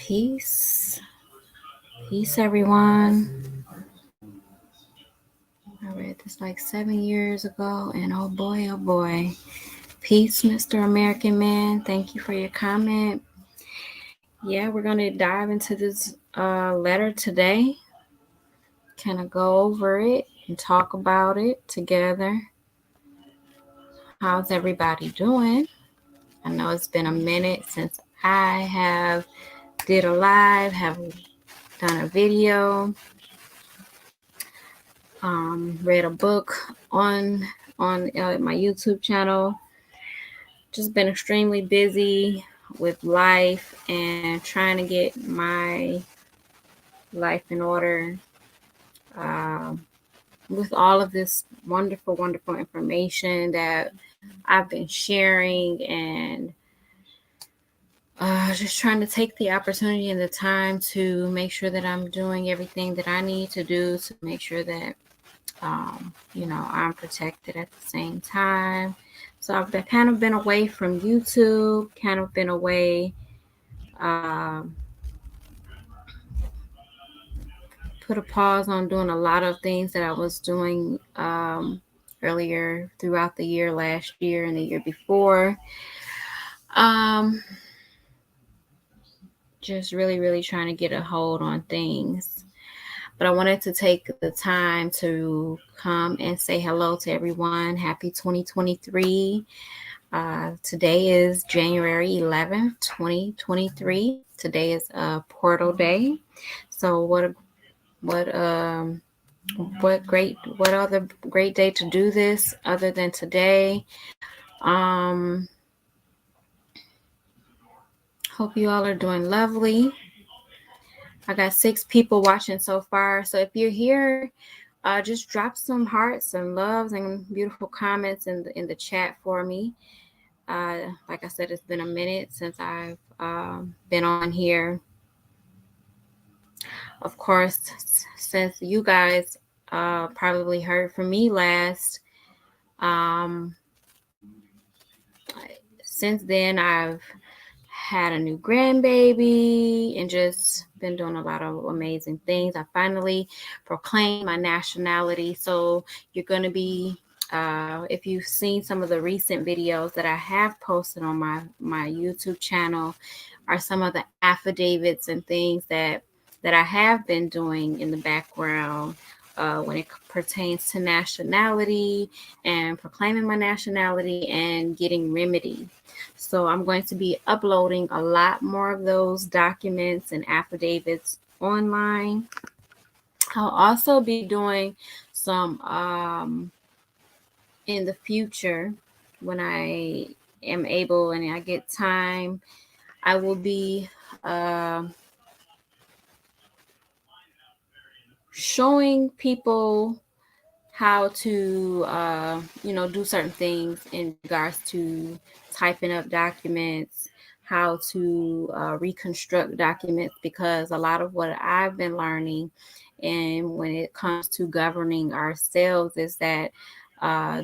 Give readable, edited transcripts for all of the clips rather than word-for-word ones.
Peace. Peace, everyone. I read this like 7 years ago, and oh boy, oh boy. Peace, Mr. American Man. Thank you for your comment. Yeah, we're going to dive into this letter today. Kind of go over it and talk about it together. How's everybody doing? I know it's been a minute since I have did a live, have done a video, read a book on my YouTube channel. Just been extremely busy with life and trying to get my life in order with all of this wonderful, wonderful information that I've been sharing, and just trying to take the opportunity and the time to make sure that I'm doing everything that I need to do to make sure that I'm protected at the same time. So I've kind of been away from YouTube, kind of been away, put a pause on doing a lot of things that I was doing earlier throughout the year, last year and the year before. Just really, really trying to get a hold on things. But I wanted to take the time to come and say hello to everyone. Happy 2023. Today is January 11th, 2023. Today is a portal day. So what other great day to do this other than today? Hope you all are doing lovely. I got 6 people watching so far. So if you're here, just drop some hearts and loves and beautiful comments in the chat for me. Like I said, it's been a minute since I've been on here. Of course, since you guys probably heard from me last, since then I've had a new grandbaby and just been doing a lot of amazing things. I finally proclaimed my nationality. So you're going to be, if you've seen some of the recent videos that I have posted on my YouTube channel, are some of the affidavits and things that I have been doing in the background when it pertains to nationality and proclaiming my nationality and getting remedy. So I'm going to be uploading a lot more of those documents and affidavits online. I'll also be doing some in the future when I am able and I get time. I will be showing people how to do certain things in regards to typing up documents, how to reconstruct documents, because a lot of what I've been learning and when it comes to governing ourselves is that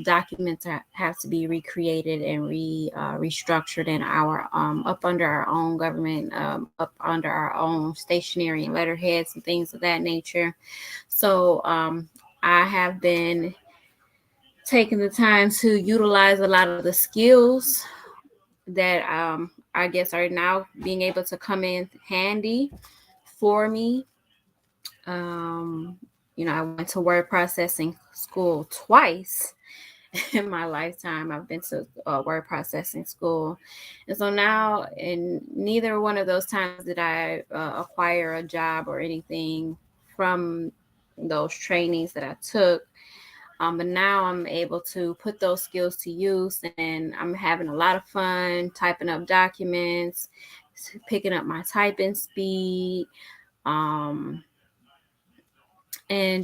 documents have to be recreated and restructured in our up under our own government, up under our own stationery and letterheads and things of that nature. So I have been taking the time to utilize a lot of the skills that I guess are now being able to come in handy for me. I went to word processing school twice in my lifetime. I've been to word processing school. And so now in neither one of those times did I acquire a job or anything from those trainings that I took. But now I'm able to put those skills to use, and I'm having a lot of fun typing up documents, picking up my typing speed, and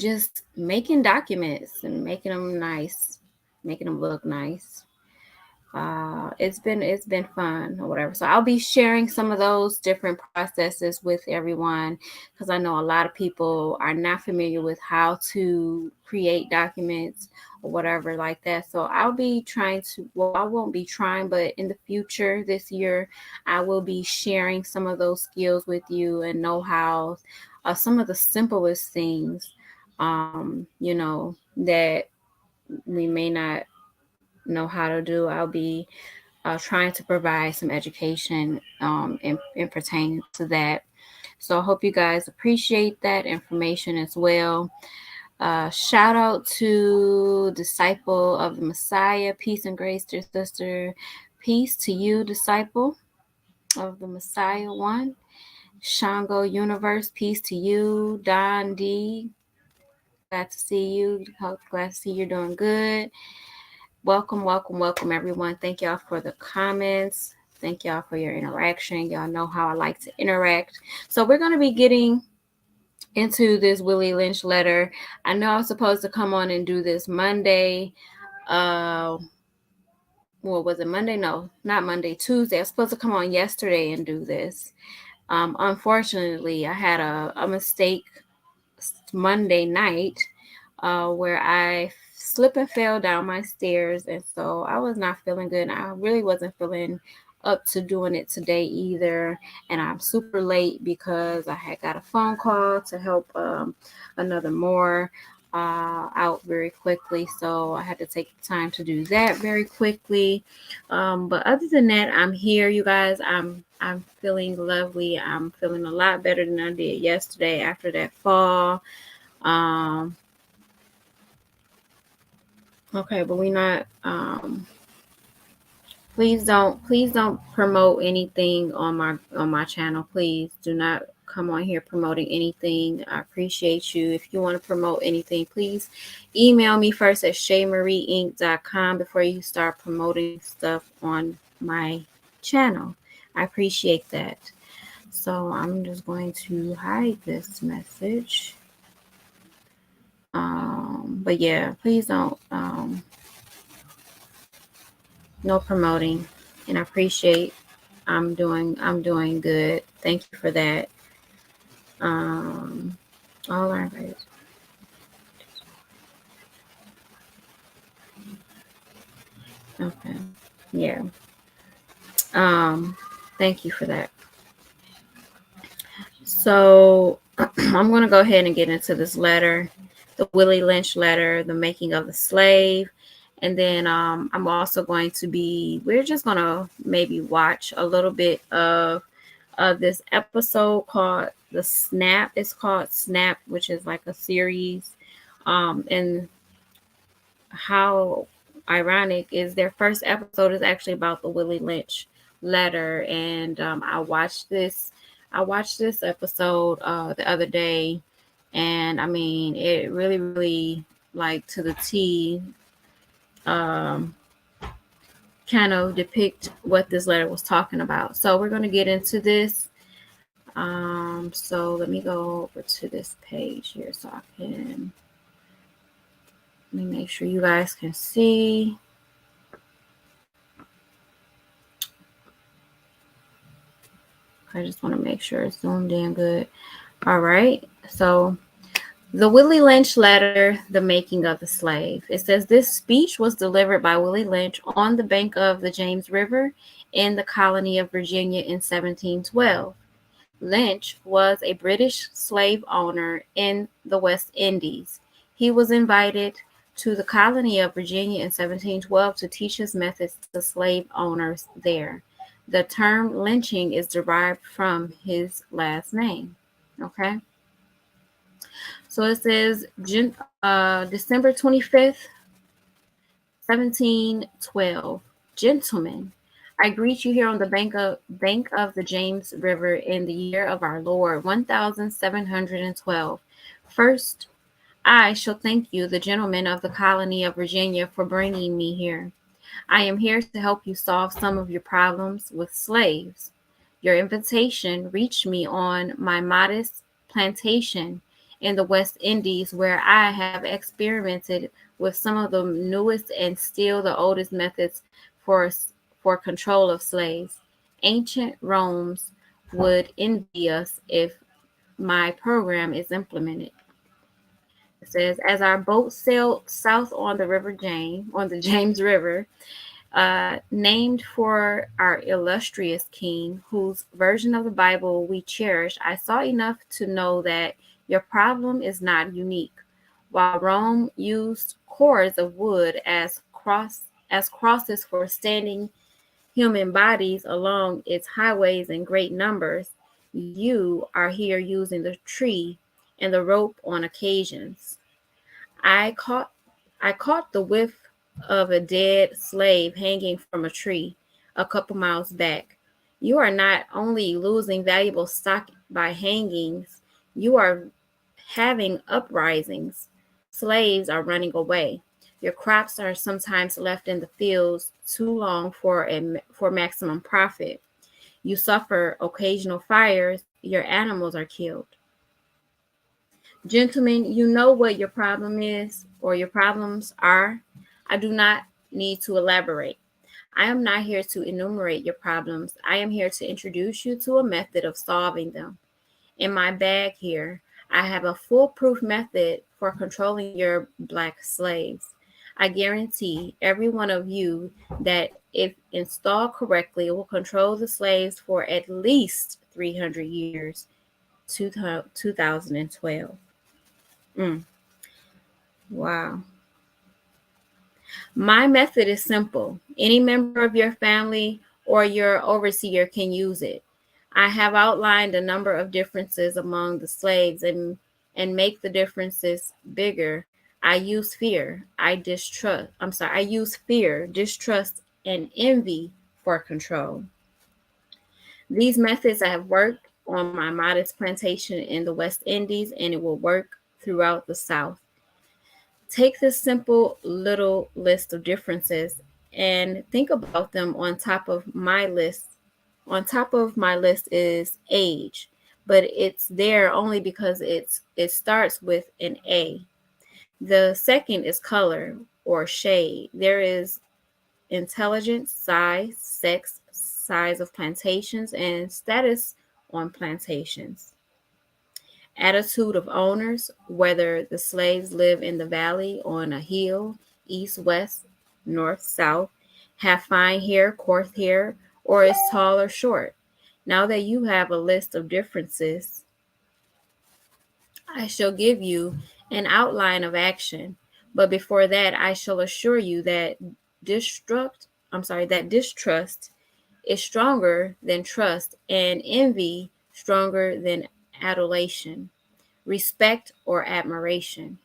just making documents and making them nice, making them look nice. it's been fun or whatever. So I'll be sharing some of those different processes with everyone, because I know a lot of people are not familiar with how to create documents or whatever like that. So I'll be trying to, well, I won't be trying, but in the future this year, I will be sharing some of those skills with you and know-how, some of the simplest things, that we may not know how to do. I'll be trying to provide some education in pertaining to that. So I hope you guys appreciate that information as well. Shout out to Disciple of the Messiah. Peace and grace, dear sister. Peace to you, Disciple of the Messiah one. Shango Universe, peace to you. Don D, glad to see you. Glad to see you're doing good. Welcome, welcome, welcome, everyone. Thank y'all for the comments. Thank y'all for your interaction. Y'all know how I like to interact. So we're going to be getting into this Willie Lynch letter. I know I was supposed to come on and do this Monday. Well, was it Monday? No, not Monday, Tuesday. I was supposed to come on yesterday and do this. Unfortunately, I had a mistake Monday night where I slipped and fell down my stairs, and so I was not feeling good. And I really wasn't feeling up to doing it today either, and I'm super late because I had got a phone call to help another more out very quickly, so I had to take the time to do that very quickly. But other than that, I'm here, you guys. I'm feeling lovely. I'm feeling a lot better than I did yesterday after that fall. Um, okay, but we not. Please don't promote anything on my channel. Please do not come on here promoting anything. I appreciate you. If you want to promote anything, please email me first at shaymarieinc.com before you start promoting stuff on my channel. I appreciate that. So I'm just going to hide this message. But yeah, please don't no promoting, and I appreciate. I'm doing good. Thank you for that. Um, all right. Okay. Yeah. Thank you for that. So I'm going to go ahead and get into this letter, the Willie Lynch letter, the making of the slave. And then I'm also going to we're just going to maybe watch a little bit of this episode called The Snap. It's called Snap, which is like a series. And how ironic is their first episode is actually about the Willie Lynch letter. And I watched this episode the other day, and I mean, it really, really, like, to the T, um, kind of depict what this letter was talking about. So we're going to get into this. So let me go over to this page here so I can, let me make sure you guys can see. I just want to make sure it's zoomed in good. All right. So the Willie Lynch letter, the making of the slave. It says this speech was delivered by Willie Lynch on the bank of the James River in the colony of Virginia in 1712. Lynch was a British slave owner in the West Indies. He was invited to the colony of Virginia in 1712 to teach his methods to slave owners there. The term lynching is derived from his last name. Okay. So it says December 25th, 1712. Gentlemen, I greet you here on the bank of the James River in the year of our Lord 1712. First, I shall thank you, the gentlemen of the colony of Virginia, for bringing me here. I am here to help you solve some of your problems with slaves. Your invitation reached me on my modest plantation in the West Indies, where I have experimented with some of the newest and still the oldest methods for control of slaves. Ancient Rome's would envy us if my program is implemented. It says, as our boat sailed south on the James River, named for our illustrious king, whose version of the Bible we cherish, I saw enough to know that your problem is not unique. While Rome used cords of wood as crosses for standing human bodies along its highways in great numbers, you are here using the tree and the rope on occasions. I caught I caught the whiff of a dead slave hanging from a tree a couple miles back. You are not only losing valuable stock by hangings, you are having uprisings. Slaves are running away. Your crops are sometimes left in the fields too long for maximum profit. You suffer occasional fires. Your animals are killed. Gentlemen, you know what your problem is or your problems are. I do not need to elaborate. I am not here to enumerate your problems. I am here to introduce you to a method of solving them. In my bag here, I have a foolproof method for controlling your black slaves. I guarantee every one of you that if installed correctly, it will control the slaves for at least 300 years, 2012. Mm, wow. My method is simple. Any member of your family or your overseer can use it. I have outlined a number of differences among the slaves and make the differences bigger. I use fear, distrust, and envy for control. These methods have worked on my modest plantation in the West Indies, and it will work throughout the South. Take this simple little list of differences and think about them on top of my list. On top of my list is age, but it's there only because it starts with an A. The second is color or shade. There is intelligence, size, sex, size of plantations, and status on plantations. Attitude of owners, whether the slaves live in the valley, on a hill, east, west, north, south, have fine hair, coarse hair, or is tall or short. Now that you have a list of differences, I shall give you an outline of action. But before that, I shall assure you that distrust is stronger than trust and envy stronger than adulation, respect, or admiration.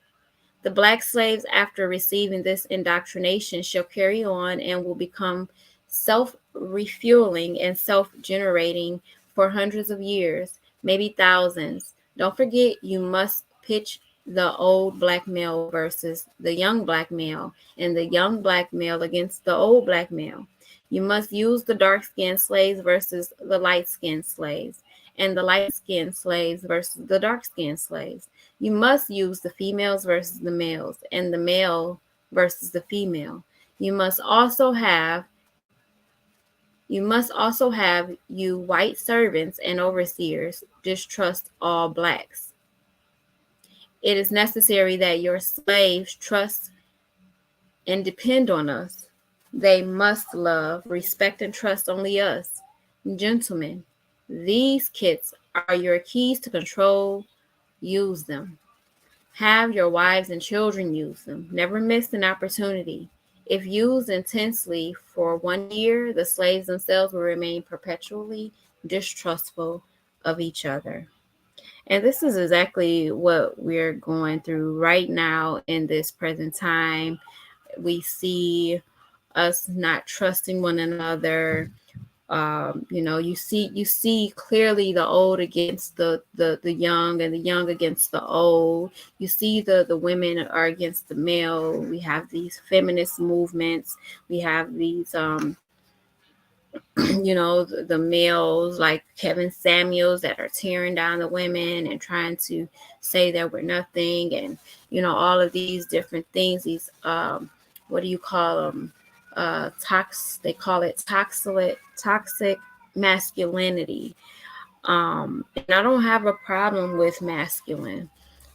The black slaves, after receiving this indoctrination, shall carry on and will become self refueling and self generating for hundreds of years, maybe thousands. Don't forget, you must pitch the old black male versus the young black male, and the young black male against the old black male. You must use the dark skinned slaves versus the light skinned slaves, and the light skinned slaves versus the dark skinned slaves. You must use the females versus the males and the male versus the female. You must also have you white servants and overseers distrust all blacks. It is necessary that your slaves trust and depend on us. They must love, respect, and trust only us. Gentlemen, these kits are your keys to control. Use them. Have your wives and children use them. Never miss an opportunity. If used intensely for 1 year, the slaves themselves will remain perpetually distrustful of each other. And this is exactly what we're going through right now in this present time. We see us not trusting one another. You see clearly the old against the young, and the young against the old. You see the women are against the male. We have these feminist movements. We have these the males like Kevin Samuels that are tearing down the women and trying to say that we're nothing, and all of these different things, these what do you call them, they call it toxic masculinity. And I don't have a problem with masculine.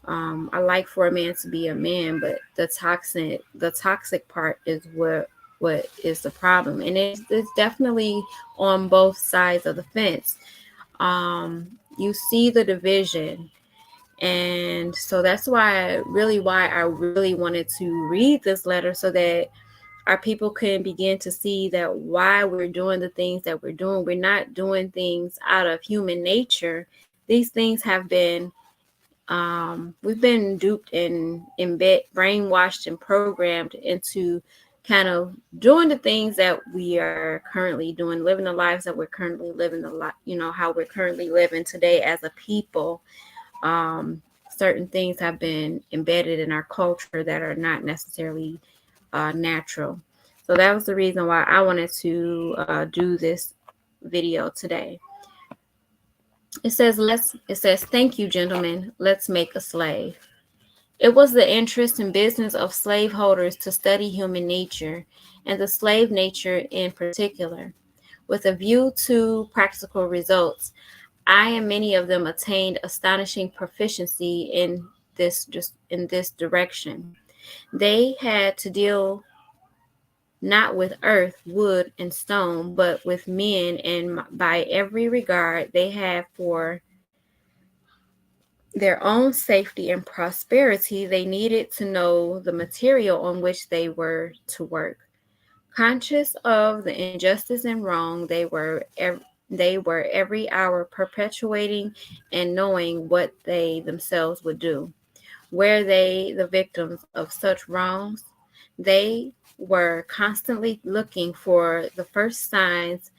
I like for a man to be a man, but the toxic part is what is the problem, and it's definitely on both sides of the fence. You see the division, and so that's why I really wanted to read this letter, so that our people can begin to see that why we're doing the things that we're doing. We're not doing things out of human nature. These things have been, we've been duped and brainwashed and programmed into kind of doing the things that we are currently doing, living the lives that we're currently living, how we're currently living today as a people. Certain things have been embedded in our culture that are not necessarily natural. So that was the reason why I wanted to do this video today. It says, "Thank you, gentlemen. Let's make a slave." It was the interest and business of slaveholders to study human nature, and the slave nature in particular, with a view to practical results. I and many of them attained astonishing proficiency in this direction. They had to deal not with earth, wood, and stone, but with men, and by every regard they had for their own safety and prosperity, they needed to know the material on which they were to work. Conscious of the injustice and wrong, they were every hour perpetuating and knowing what they themselves would do. Were they the victims of such wrongs? They were constantly looking for the first signs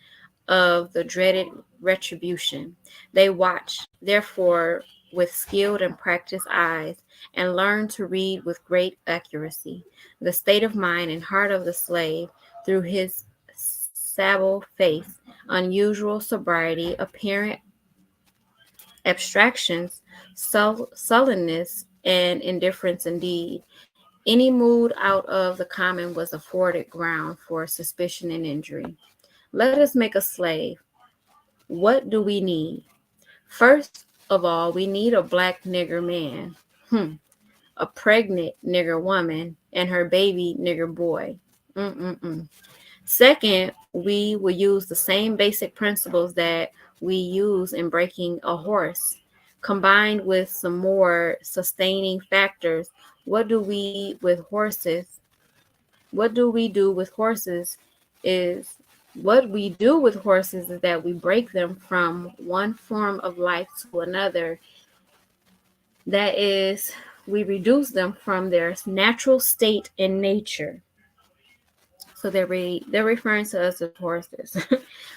of the dreaded retribution. They watched, therefore, with skilled and practiced eyes, and learned to read with great accuracy the state of mind and heart of the slave through his sable face, unusual sobriety, apparent abstractions, sullenness, and indifference indeed. Any mood out of the common was afforded ground for suspicion and injury. Let us make a slave. What do we need? First of all, we need a black nigger man, a pregnant nigger woman, and her baby nigger boy. Second, we will use the same basic principles that we use in breaking a horse, combined with some more sustaining factors. What do we with horses? What do we do with horses is What we do with horses is that we break them from one form of life to another. That is, we reduce them from their natural state in nature. So they're referring to us as horses.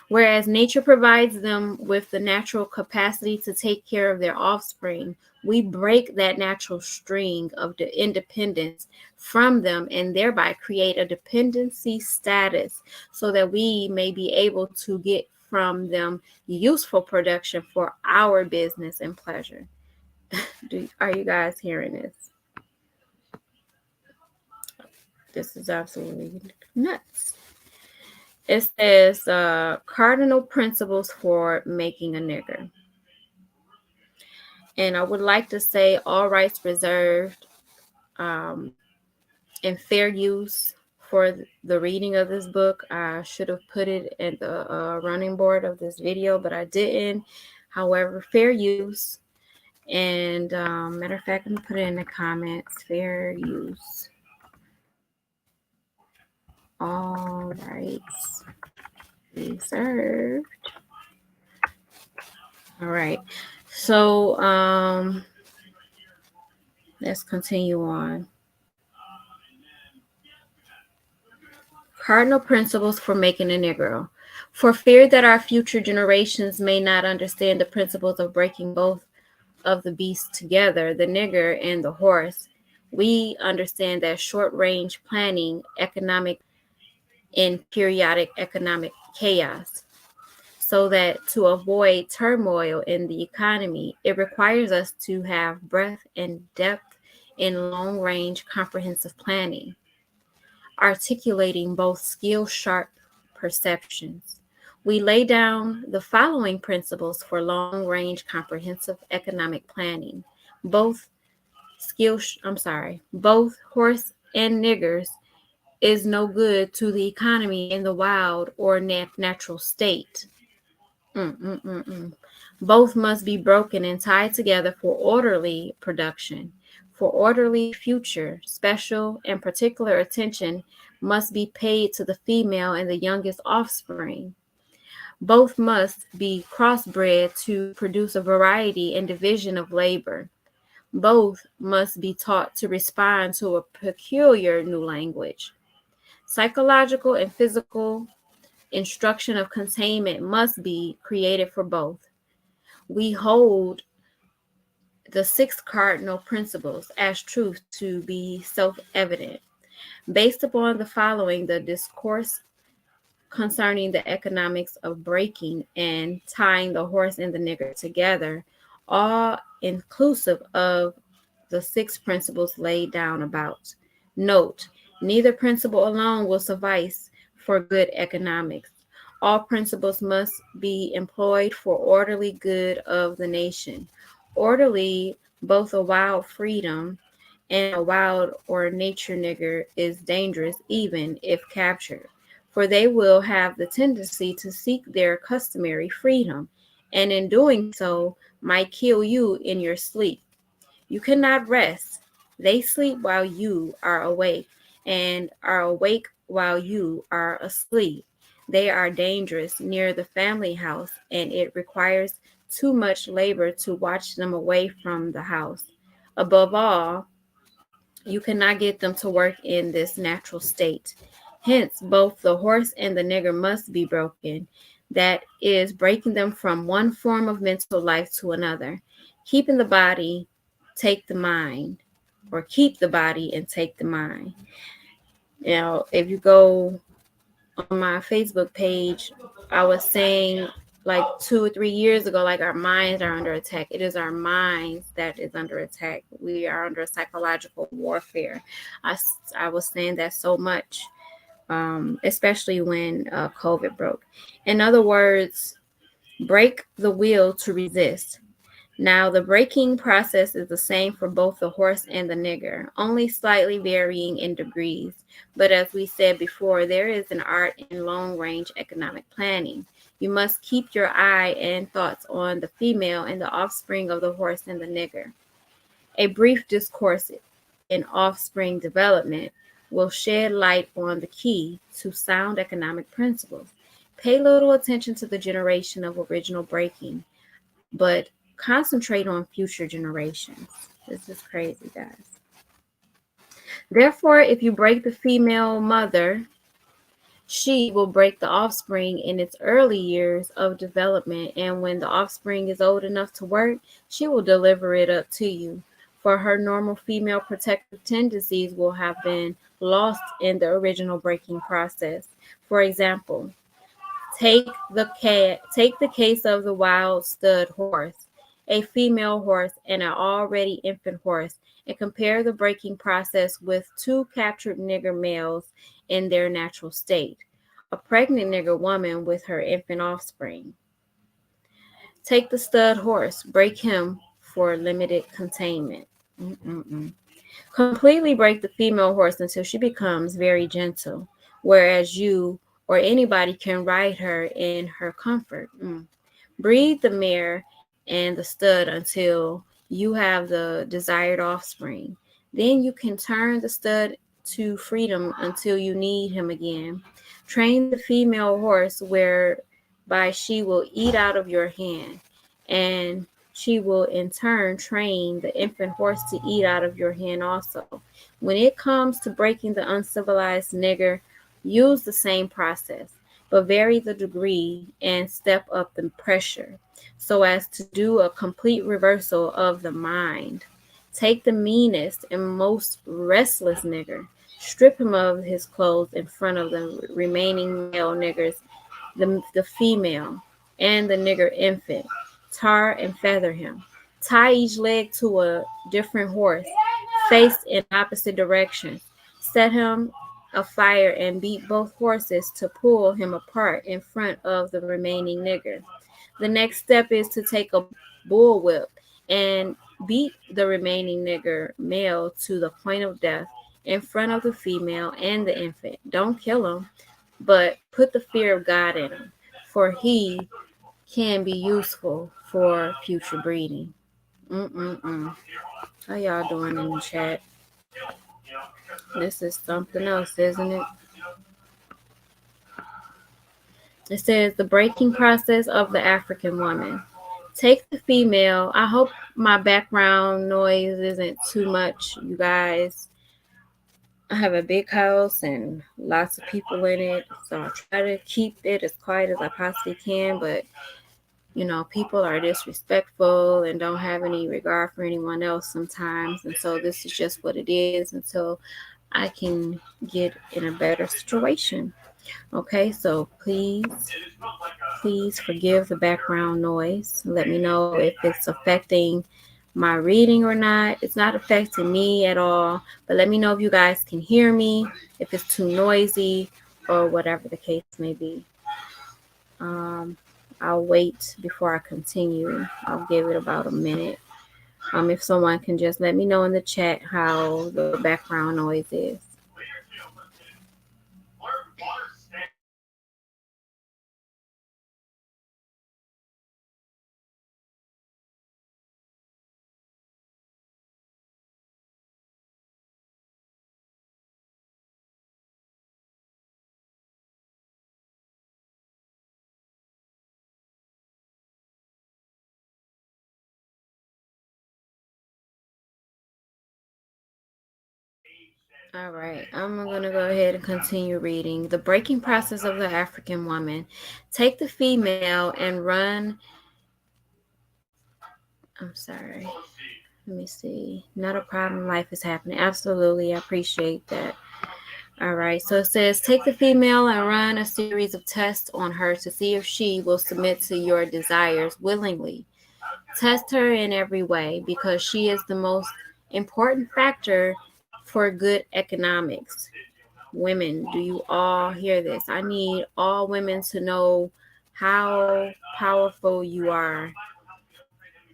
Whereas nature provides them with the natural capacity to take care of their offspring, we break that natural string of the independence from them and thereby create a dependency status so that we may be able to get from them useful production for our business and pleasure. Are you guys hearing this? This is absolutely nuts. It says cardinal principles for making a nigger. And I would like to say all rights reserved and fair use for the reading of this book. I should have put it at the running board of this video, but I didn't. However, fair use. And matter of fact, I'm going to put it in the comments. Fair use. All rights reserved. All right. So let's continue on. Cardinal principles for making a Negro. For fear that our future generations may not understand the principles of breaking both of the beasts together, the nigger and the horse, we understand that short-range planning, economic and periodic economic chaos, so that to avoid turmoil in the economy, it requires us to have breadth and depth in long-range comprehensive planning. articulating both skill sharp perceptions. We lay down the following principles for long range comprehensive economic planning. Both both horse and niggers is no good to the economy in the wild or natural state. Mm-mm-mm-mm. Both must be broken and tied together for orderly production. For orderly future, special and particular attention must be paid to the female and the youngest offspring. Both must be crossbred to produce a variety and division of labor. Both must be taught to respond to a peculiar new language. Psychological and physical instruction of containment must be created for both. We hold the six cardinal principles as truth to be self evident. Based upon the following, the discourse concerning the economics of breaking and tying the horse and the nigger together, all inclusive of the six principles laid down about. Note, neither principle alone will suffice for good economics. All principles must be employed for orderly good of the nation. Orderly, both a wild freedom and a wild or nature nigger is dangerous even if captured, for they will have the tendency to seek their customary freedom, and in doing so might kill you in your sleep. You cannot rest. They sleep while you are awake, and are awake while you are asleep. They are dangerous near the family house, and it requires too much labor to watch them away from the house. Above all, you cannot get them to work in this natural state. Hence, both the horse and the nigger must be broken. That is, breaking them from one form of mental life to another. Keeping the body, take the mind, or keep the body and take the mind. Now, if you go on my Facebook page, I was saying like 2 or 3 years ago, like our minds are under attack. It is our minds that is under attack. We are under psychological warfare. I, I was saying that so much, especially when COVID broke. In other words, break the will to resist. Now, the breaking process is the same for both the horse and the nigger, only slightly varying in degrees. But as we said before, there is an art in long range economic planning. You must keep your eye and thoughts on the female and the offspring of the horse and the nigger. A brief discourse in offspring development will shed light on the key to sound economic principles. Pay little attention to the generation of original breaking, but concentrate on future generations. This is crazy, guys. Therefore, if you break the female mother, she will break the offspring in its early years of development, and when the offspring is old enough to work, she will deliver it up to you. For her normal female protective tendencies will have been lost in the original breaking process. For example, take the case of the wild stud horse, a female horse, and an already infant horse, and compare the breaking process with two captured nigger males in their natural state, a pregnant nigger woman with her infant offspring. Take the stud horse, break him for limited containment. Mm-mm-mm. Completely break the female horse until she becomes very gentle, whereas you or anybody can ride her in her comfort. Breed the mare and the stud until you have the desired offspring. Then you can turn the stud to freedom until you need him again. Train the female horse whereby she will eat out of your hand, and she will in turn train the infant horse to eat out of your hand also. When it comes to breaking the uncivilized nigger, use the same process, but vary the degree and step up the pressure so as to do a complete reversal of the mind. Take the meanest and most restless nigger, strip him of his clothes in front of the remaining male niggers, the female, and the nigger infant. Tar and feather him. Tie each leg to a different horse, faced in opposite directions. Set him a fire and beat both horses to pull him apart in front of the remaining nigger. The next step is to take a bullwhip and beat the remaining nigger male to the point of death in front of the female and the infant. Don't kill him, but put the fear of God in him, for he can be useful for future breeding. Mm-mm-mm. How y'all doing in the chat? This is something else, isn't it? It says the breaking process of the African woman. Take the female. I hope my background noise isn't too much, you guys. I have a big house and lots of people in it, so I try to keep it as quiet as I possibly can, but people are disrespectful and don't have any regard for anyone else sometimes, and so this is just what it is until I can get in a better situation. Okay, so please forgive the background noise. Let me know if it's affecting my reading or not. It's not affecting me at all, but let me know if you guys can hear me, if it's too noisy, or whatever the case may be. Um, I'll wait before I continue. I'll give it about a minute. If someone can just let me know in the chat how the background noise is. All right, I'm going to go ahead and continue reading. The breaking process of the African woman. Take the female and run. I'm sorry. Let me see. Not a problem. Life is happening. Absolutely. I appreciate that. All right. So it says take the female and run a series of tests on her to see if she will submit to your desires willingly. Test her in every way because she is the most important factor for good economics. Women, do you all hear this? I need all women to know how powerful you are.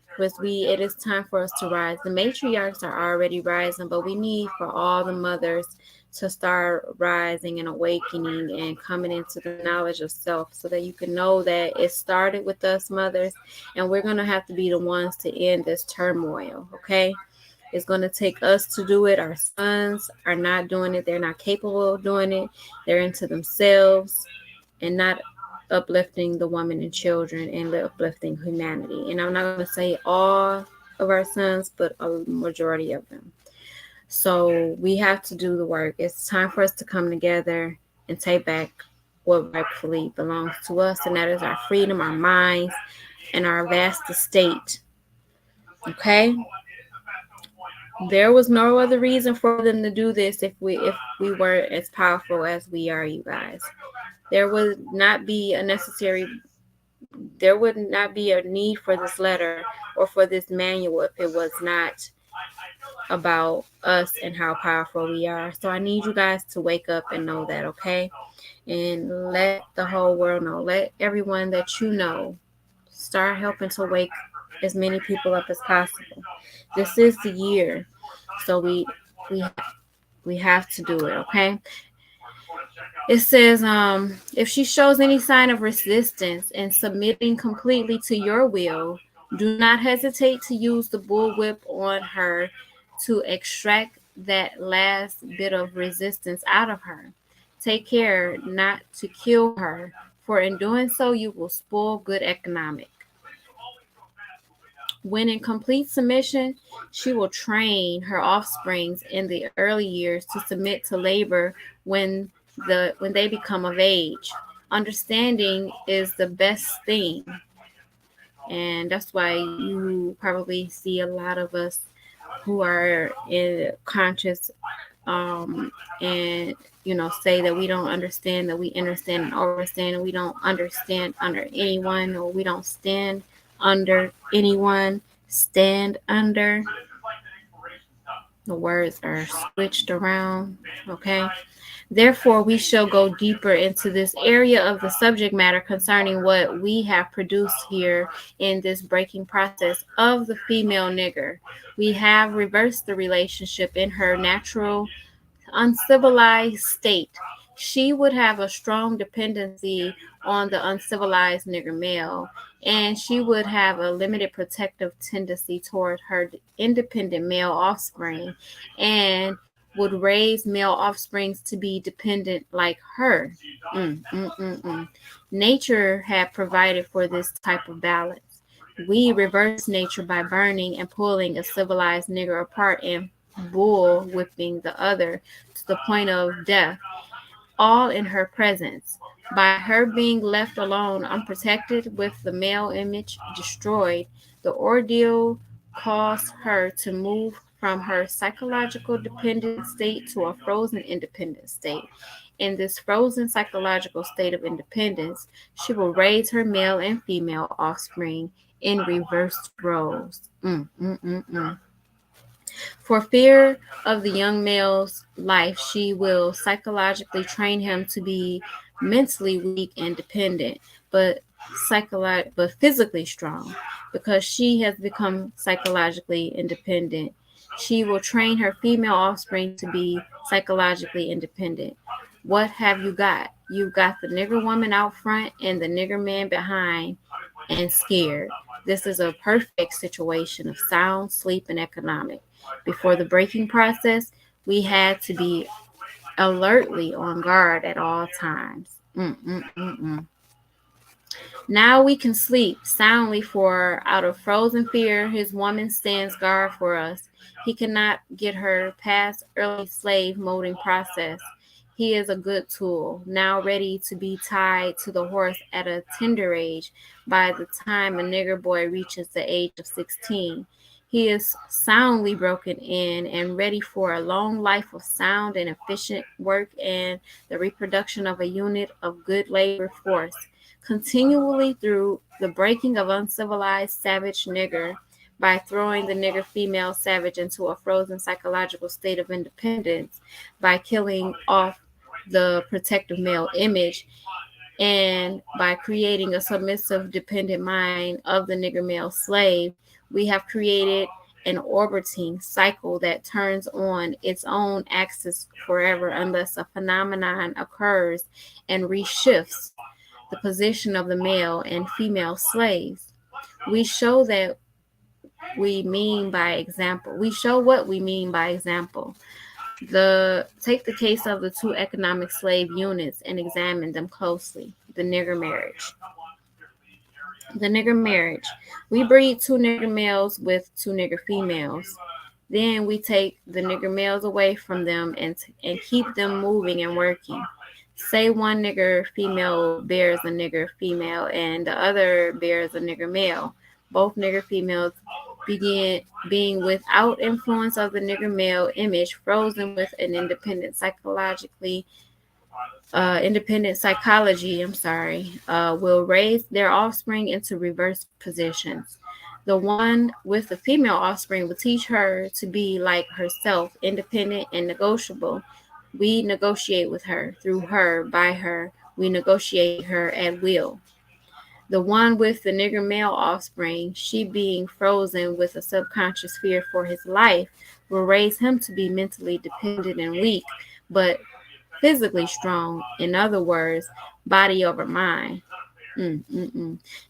Because it is time for us to rise. The matriarchs are already rising, but we need for all the mothers to start rising and awakening and coming into the knowledge of self so that you can know that it started with us mothers, and we're going to have to be the ones to end this turmoil, okay? It's going to take us to do it. Our sons are not doing it. They're not capable of doing it. They're into themselves and not uplifting the women and children and uplifting humanity. And I'm not going to say all of our sons, but a majority of them. So we have to do the work. It's time for us to come together and take back what rightfully belongs to us, and that is our freedom, our minds, and our vast estate. Okay? There was no other reason for them to do this if we weren't as powerful as we are, you guys. There would not be a necessary there would not be a need for this letter or for this manual if it was not about us and how powerful we are. So I need you guys to wake up and know that, okay? And let the whole world know. Let everyone that you know start helping to wake as many people up as possible. This is the year. So we we have to do it, okay? It says, if she shows any sign of resistance and submitting completely to your will, do not hesitate to use the bullwhip on her to extract that last bit of resistance out of her. Take care not to kill her, for in doing so, you will spoil good economic. When in complete submission, she will train her offsprings in the early years to submit to labor when they become of age. Understanding is the best thing, and that's why you probably see a lot of us who are in conscious and say that we don't understand, that we understand and overstand, and we don't understand under anyone, or we don't stand under anyone. Stand under, the words are switched around, okay? Therefore, we shall go deeper into this area of the subject matter concerning what we have produced here in this breaking process of the female nigger. We have reversed the relationship in her natural uncivilized state. She would have a strong dependency on the uncivilized nigger male, and she would have a limited protective tendency toward her independent male offspring, and would raise male offsprings to be dependent like her. Nature had provided for this type of balance. We reverse nature by burning and pulling a civilized nigger apart and bull whipping the other to the point of death, all in her presence. By her being left alone, unprotected, with the male image destroyed, the ordeal caused her to move from her psychological dependent state to a frozen independent state. In this frozen psychological state of independence, she will raise her male and female offspring in reversed roles. For fear of the young male's life, she will psychologically train him to be mentally weak and dependent, but but physically strong. Because she has become psychologically independent, she will train her female offspring to be psychologically independent. What have you got? You've got the nigger woman out front and the nigger man behind and scared. This is a perfect situation of sound sleep and economic. Before the breaking process, we had to be alertly on guard at all times. Now we can sleep soundly, for out of frozen fear, his woman stands guard for us. He cannot get her past early slave molding process. He is a good tool, now ready to be tied to the horse at a tender age. By the time a nigger boy reaches the age of 16, he is soundly broken in and ready for a long life of sound and efficient work and the reproduction of a unit of good labor force. Continually through the breaking of uncivilized savage nigger, by throwing the nigger female savage into a frozen psychological state of independence, by killing off the protective male image, and by creating a submissive dependent mind of the nigger male slave, we have created an orbiting cycle that turns on its own axis forever unless a phenomenon occurs and reshifts the position of the male and female slaves. We show that we mean by example. We show what we mean by example. Take the case of the two economic slave units and examine them closely. The nigger marriage. The nigger marriage. We breed two nigger males with two nigger females. Then we take the nigger males away from them and keep them moving and working. Say one nigger female bears a nigger female and the other bears a nigger male. Both nigger females begin being without influence of the nigger male image, frozen with an independent psychology, will raise their offspring into reverse positions. The one with the female offspring will teach her to be like herself, independent and negotiable. We negotiate with her, through her, by her. We negotiate her at will. The one with the nigger male offspring, she being frozen with a subconscious fear for his life, will raise him to be mentally dependent and weak, but physically strong. In other words, body over mind.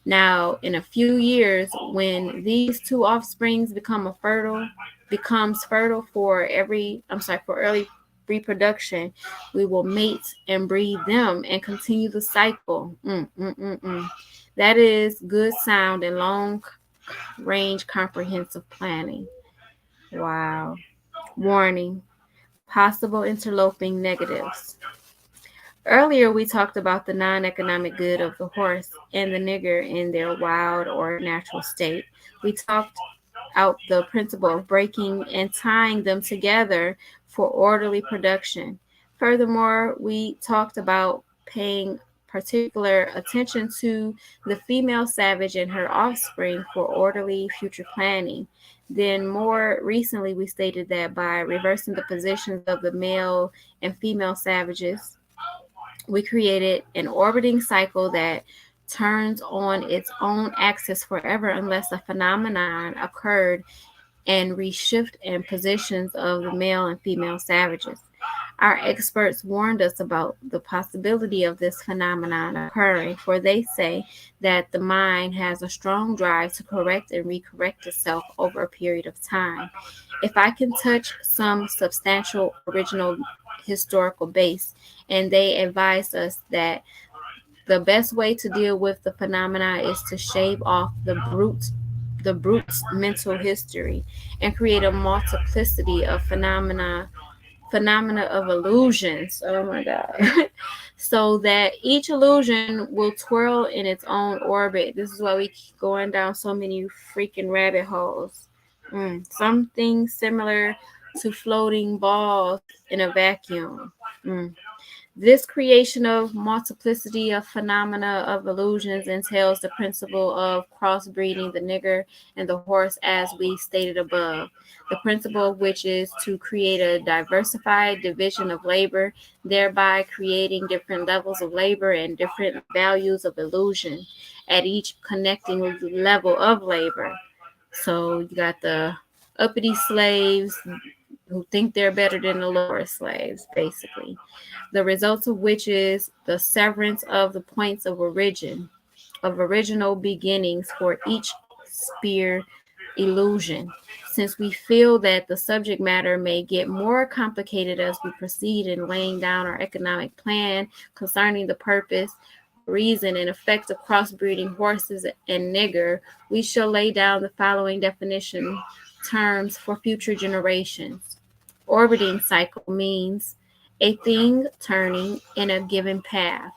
Now, in a few years, when these two offsprings becomes fertile for early reproduction, we will mate and breed them and continue the cycle. That is good, sound, and long range comprehensive planning. Wow. Warning: possible interloping negatives. Earlier, we talked about the non-economic good of the horse and the nigger in their wild or natural state. We talked out the principle of breaking and tying them together for orderly production. Furthermore, we talked about particular attention to the female savage and her offspring for orderly future planning. Then, more recently, we stated that by reversing the positions of the male and female savages, we created an orbiting cycle that turns on its own axis forever unless a phenomenon occurred and reshift in positions of the male and female savages. Our experts warned us about the possibility of this phenomenon occurring, for they say that the mind has a strong drive to correct and recorrect itself over a period of time. If I can touch some substantial original historical base, and they advised us that the best way to deal with the phenomena is to shave off the brute's mental history and create a multiplicity of phenomena of illusions. Oh my God. So that each illusion will twirl in its own orbit. This is why we keep going down so many freaking rabbit holes. Something similar to floating balls in a vacuum. This creation of multiplicity of phenomena of illusions entails the principle of crossbreeding the nigger and the horse, as we stated above. The principle of which is to create a diversified division of labor, thereby creating different levels of labor and different values of illusion at each connecting level of labor. So you got the uppity slaves who think they're better than the lower slaves, basically. The result of which is the severance of the points of original beginnings for each spear illusion. Since we feel that the subject matter may get more complicated as we proceed in laying down our economic plan concerning the purpose, reason, and effect of crossbreeding horses and nigger, we shall lay down the following definition terms for future generations. Orbiting cycle means a thing turning in a given path.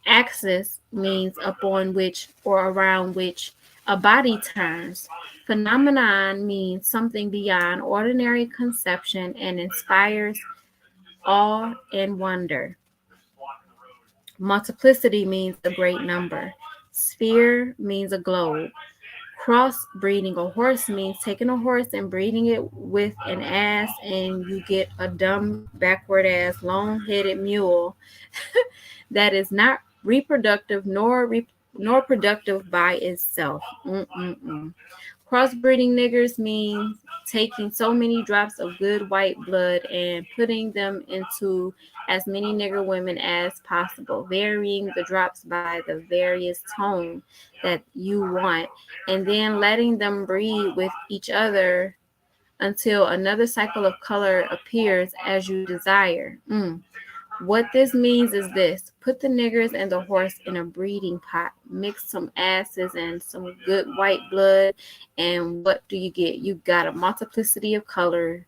Axis means upon which or around which a body turns. Phenomenon means something beyond ordinary conception and inspires awe and wonder. Multiplicity means a great number. Sphere means a globe. Cross-breeding a horse means taking a horse and breeding it with an ass, and you get a dumb, backward-ass, long-headed mule that is not reproductive nor productive by itself. Crossbreeding niggers means taking so many drops of good white blood and putting them into as many nigger women as possible, varying the drops by the various tone that you want, and then letting them breed with each other until another cycle of color appears as you desire. What this means is this: put the niggers and the horse in a breeding pot, mix some asses and some good white blood, and what do you get? You got a multiplicity of colors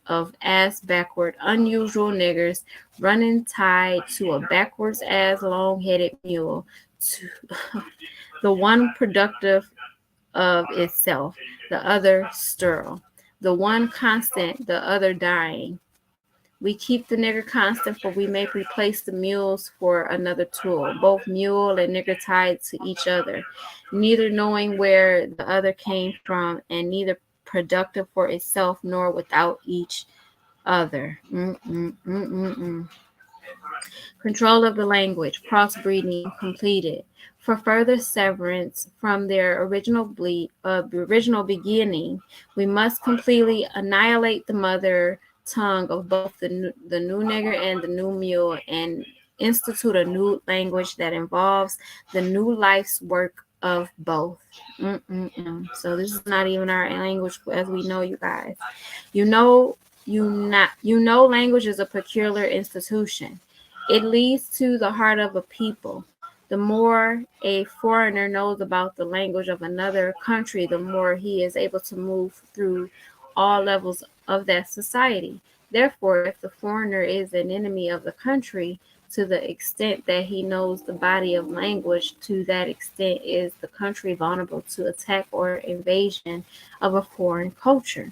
of ass backward, unusual niggers running tied to a backwards ass long-headed mule, to the one productive of itself, the other sterile, the one constant, the other dying. We keep the nigger constant, for we may replace the mules for another tool, both mule and nigger tied to each other, neither knowing where the other came from, and neither productive for itself nor without each other. Control of the language, crossbreeding completed. For further severance from their original beginning, we must completely annihilate the mother tongue of both the new nigger and the new mule, and institute a new language that involves the new life's work of both. So this is not even our language as we know, you guys. Language is a peculiar institution. It leads to the heart of a people. The more a foreigner knows about the language of another country, the more he is able to move through all levels of that society. Therefore, if the foreigner is an enemy of the country, to the extent that he knows the body of language, to that extent is the country vulnerable to attack or invasion of a foreign culture.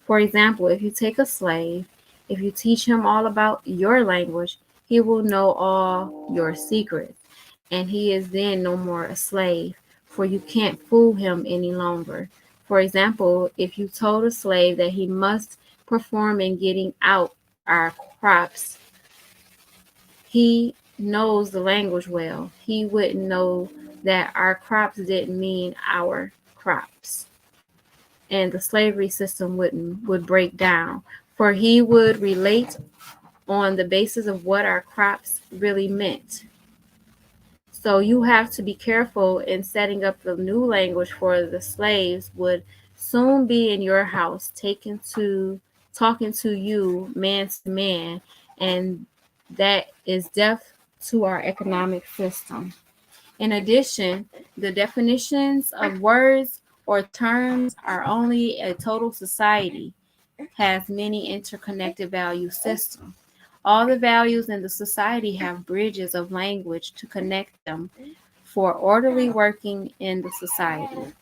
For example, if you take a slave, if you teach him all about your language, he will know all your secrets. and he is then no more a slave, for you can't fool him any longer. For example, if you told a slave that he must perform in getting out our crops, he knows the language well. He wouldn't know that our crops didn't mean our crops. And the slavery system would break down, for he would relate on the basis of what our crops really meant. So you have to be careful in setting up the new language, for the slaves would soon be in your house, talking to you man to man, and that is death to our economic system. In addition, the definitions of words or terms are only a total society has many interconnected value systems. All the values in the society have bridges of language to connect them for orderly working in the society.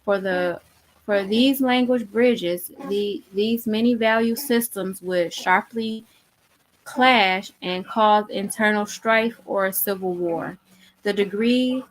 For the for these language bridges, these many value systems would sharply clash and cause internal strife or a civil war. The degree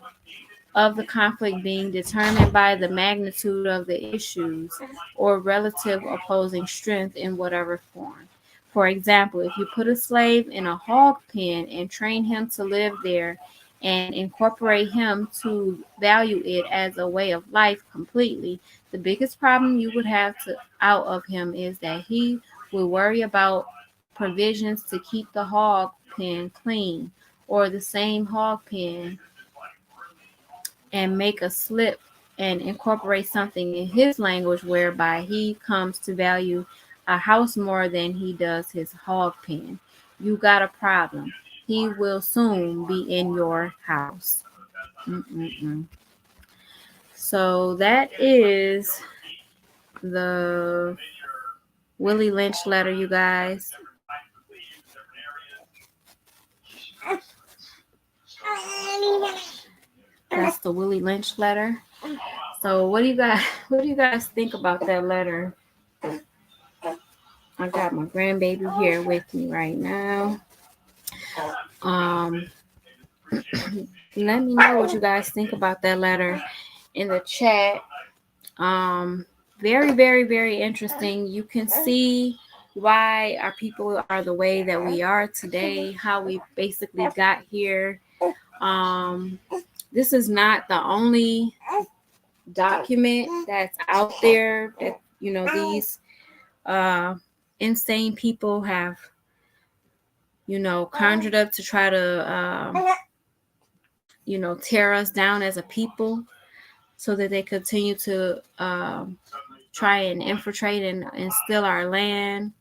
of the conflict being determined by the magnitude of the issues or relative opposing strength in whatever form. For example, if you put a slave in a hog pen and train him to live there and incorporate him to value it as a way of life completely, the biggest problem you would have to out of him is that he will worry about provisions to keep the hog pen clean, or the same hog pen and make a slip and incorporate something in his language whereby he comes to value a house more than he does his hog pen. You got a problem. He will soon be in your house. Mm-mm-mm. So that is the Willie Lynch letter, you guys. That's the Willie Lynch letter. So what do you guys think about that letter? I got my grandbaby here with me right now. Um, Let me know what you guys think about that letter in the chat. Um, Very, very, very interesting. You can see why our people are the way that we are today, how we basically got here. Um, this is not the only document that's out there that, these uh, insane people have, conjured up to try to, tear us down as a people so that they continue to try and infiltrate and steal our land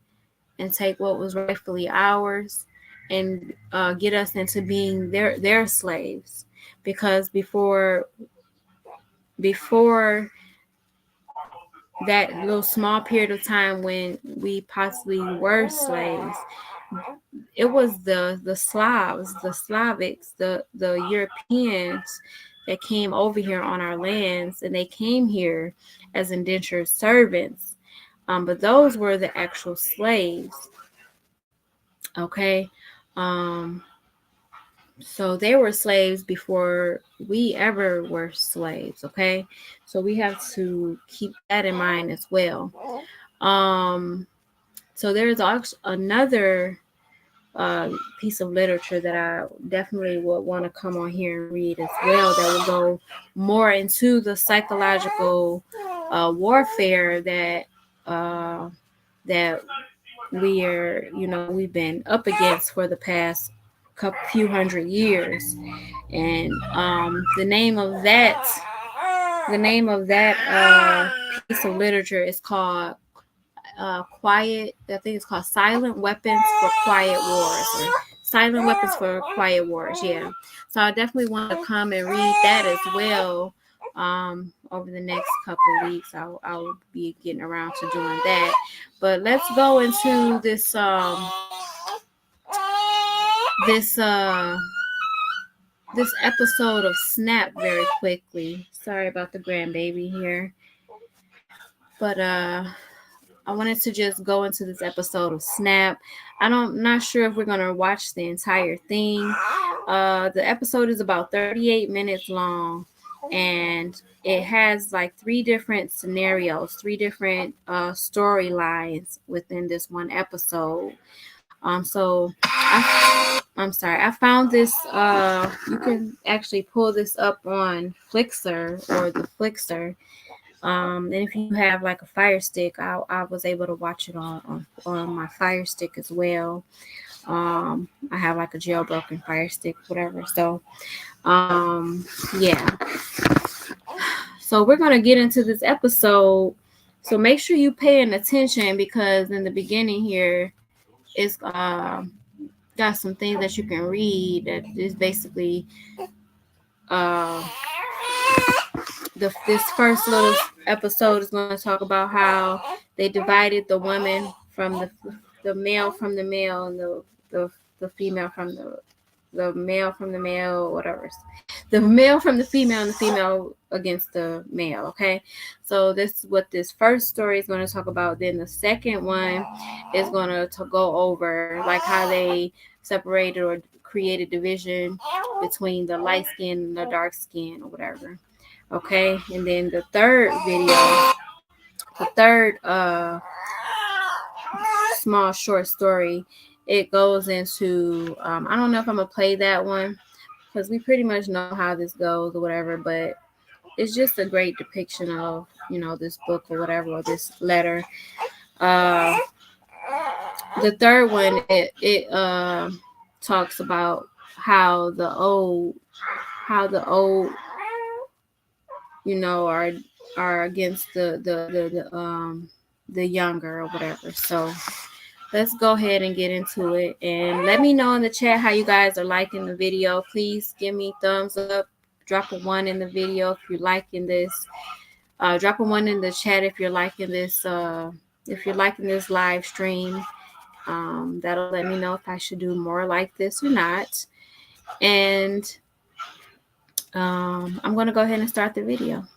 and take what was rightfully ours and get us into being their slaves. Because before that little small period of time when we possibly were slaves, it was the Slavs, the Slavics, the Europeans that came over here on our lands, and they came here as indentured servants. But those were the actual slaves. Okay. Um, so they were slaves before we ever were slaves. Okay. So we have to keep that in mind as well. Um, so there's also another piece of literature that I definitely would want to come on here and read as well, that will go more into the psychological warfare uh, that we've been up against for the past few hundred years. And the name of that piece of literature is called quiet. I think it's called Silent Weapons for Quiet Wars, or Silent Weapons for Quiet Wars. Yeah. So I definitely want to come and read that as well. Over the next couple of weeks, I'll be getting around to doing that. But let's go into this this episode of Snap very quickly. Sorry about the grandbaby here, but I wanted to just go into this episode of Snap. not sure if we're gonna watch the entire thing. The episode is about 38 minutes long, and it has like three different scenarios, three different storylines within this one episode. So I'm sorry, I found this. You can actually pull this up on Flixer or the Flixer. And if you have like a Fire Stick, I was able to watch it on my Fire Stick as well. I have like a jailbroken Fire Stick, whatever. So, yeah. So we're gonna get into this episode. So make sure you paying attention because in the beginning here, it's got some things that you can read that is basically uh this first little episode is going to talk about how they divided the woman from the male from the male and the, the female from the male from the male, whatever. The male from the female and the female against the male. Okay, so this is what this first story is going to talk about. Then the second one is going to go over like how they separated or created division between the light skin and the dark skin or whatever. Okay, and then the third video, the third small short story, it goes into I don't know if I'm gonna play that one because we pretty much know how this goes or whatever, but it's just a great depiction of this book or whatever, or this letter. uh the third one, it talks about how the old are against the younger or whatever. So let's go ahead and get into it, and let me know in the chat how you guys are liking the video. Please give me thumbs up, drop a one in the video if you're liking this. Drop a one in the chat if you're liking this. If you're liking this live stream, that'll let me know if I should do more like this or not. And I'm gonna go ahead and start the video.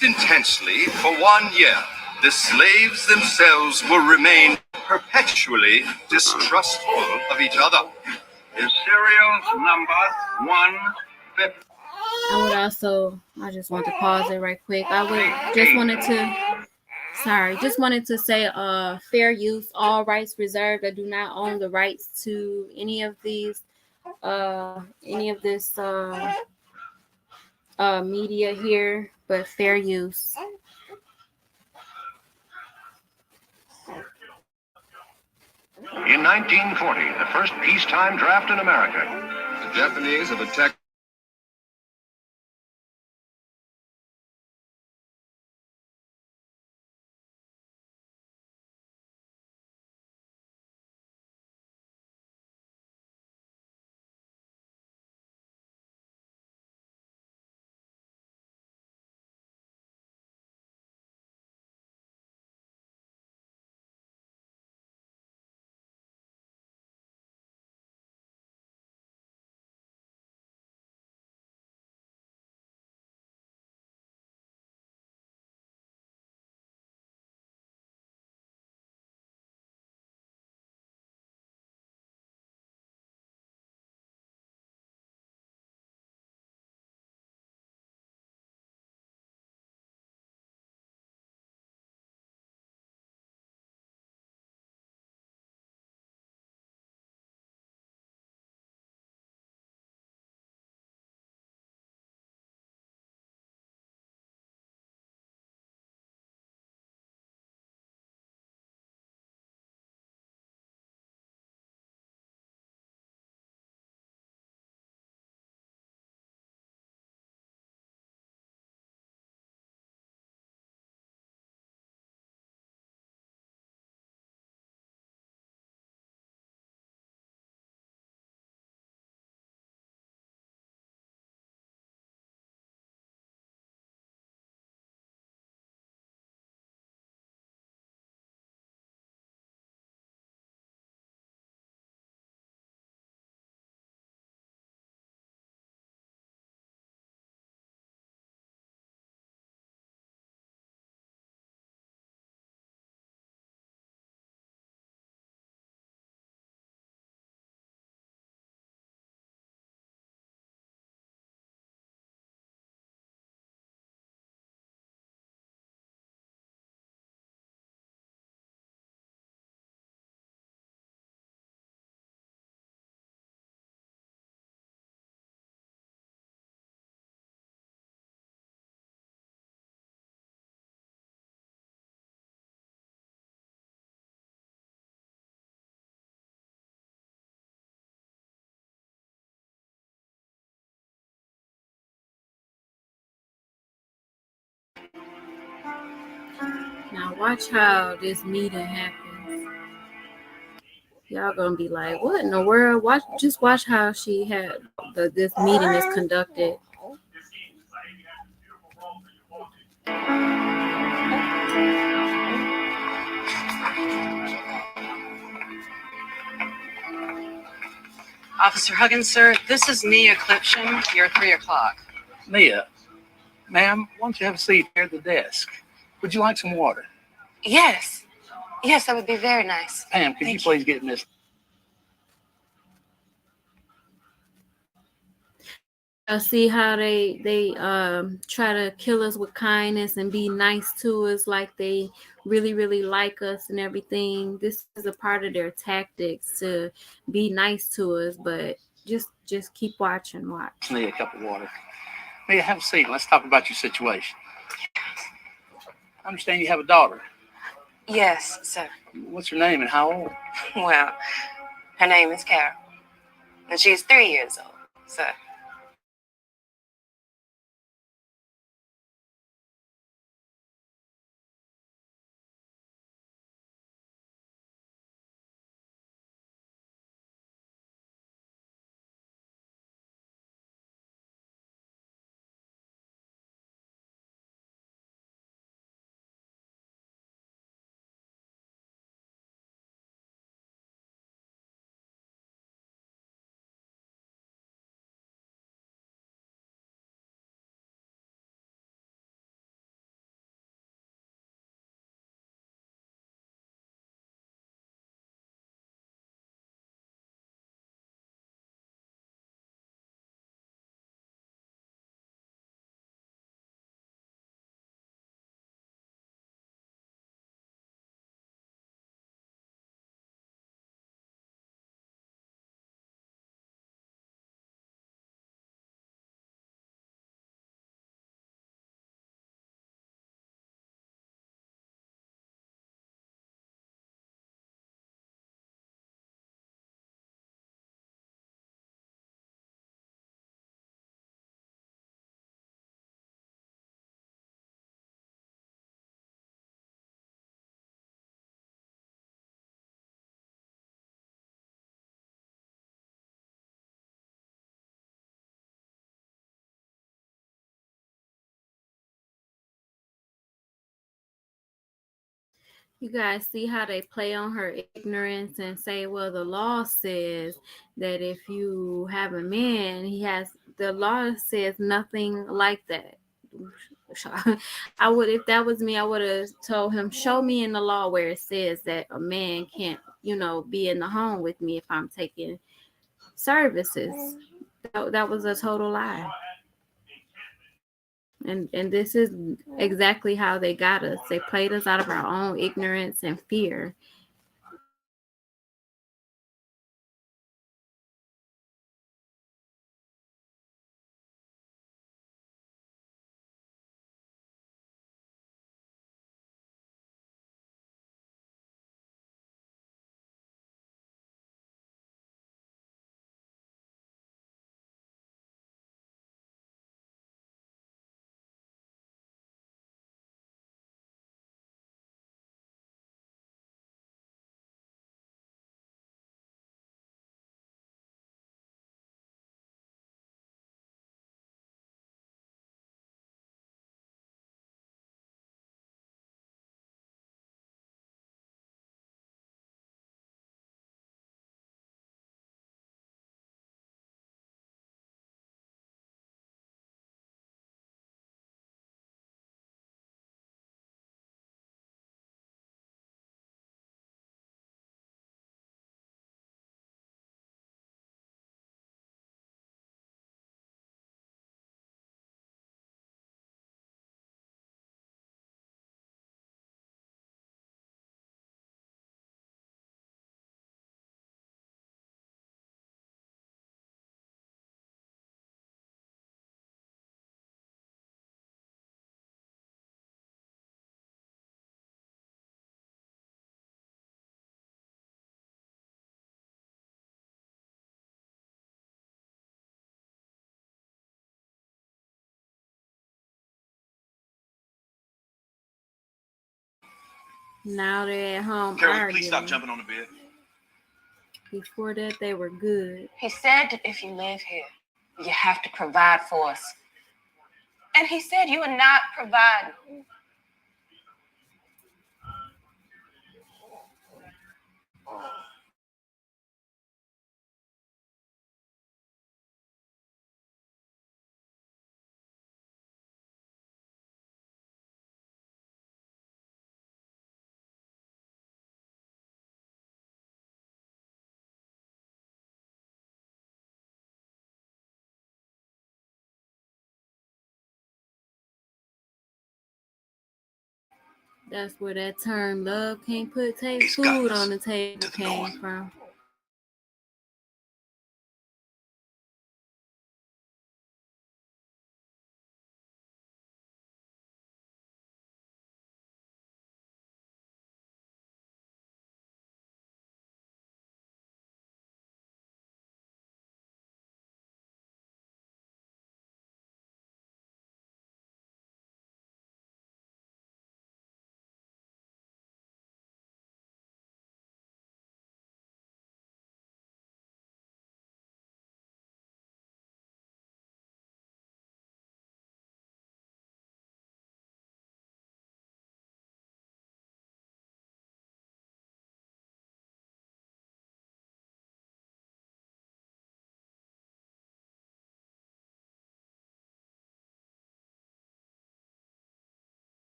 Intensely for 1 year, the slaves themselves will remain perpetually distrustful of each other. Is serial number 150. I just want to pause it right quick. Just wanted to say fair use, all rights reserved. I do not own the rights to any of this media here, but fair use. In 1940, the first peacetime draft in America. The Japanese have attacked Now watch how this meeting happens. Y'all gonna be like, "What in the world?" Watch how she had this meeting is conducted. Officer Huggins, sir, this is Nia Clipsham. You're 3 o'clock. Nia, ma'am, why don't you have a seat here at the desk? Would you like some water? Yes. Yes, that would be very nice. Pam, could you please get Miss... See how they try to kill us with kindness and be nice to us, like they really like us and everything. This is a part of their tactics to be nice to us, but just keep watching. Watch. Nia a cup of water. Nia, have a seat. Let's talk about your situation. I understand you have a daughter. Yes, sir. What's her name and how old? Well, her name is Carol, and she's 3 years old, sir. You guys see how they play on her ignorance and say, well, the law says that if you have a man, the law says nothing like that. I would, if that was me, I would have told him, show me in the law where it says that a man can't, be in the home with me if I'm taking services. That was a total lie. And this is exactly how they got us. They played us out of our own ignorance and fear. Now they're at home Carol, will you arguing. please stop jumping on the bed? Before that, they were good. He said that if you live here, you have to provide for us. And he said you are not providing. That's where that term "love can't put He's food gotten on us the table" to the came north. from.